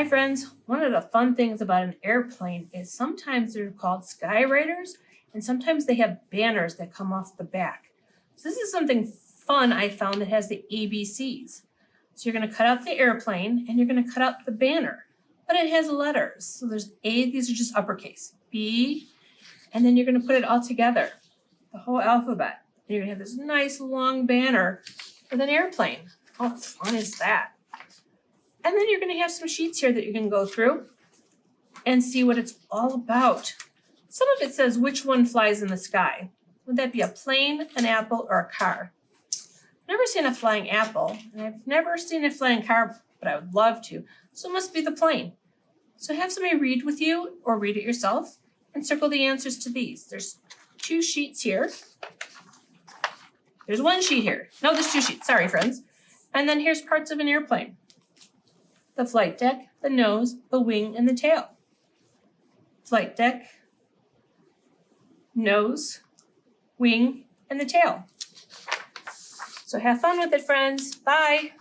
Hi friends, one of the fun things about an airplane is sometimes they're called skyriders and sometimes they have banners that come off the back. So this is something fun I found that has the ABCs. So you're going to cut out the airplane and you're going to cut out the banner, but it has letters. So there's A, these are just uppercase, B, and then you're going to put it all together, the whole alphabet. And you're going to have this nice long banner with an airplane. How fun is that? And then you're going to have some sheets here that you can go through and see what it's all about. Some of it says which one flies in the sky. Would that be a plane, an apple, or a car? I've never seen a flying apple, and I've never seen a flying car, but I would love to. So it must be the plane. So have somebody read with you or read it yourself and circle the answers to these. There's 2 sheets here. There's 1 sheet here. No, there's 2 sheets. Sorry, friends. And then here's parts of an airplane. The flight deck, the nose, the wing, and the tail. Flight deck, nose, wing, and the tail. So have fun with it, friends. Bye.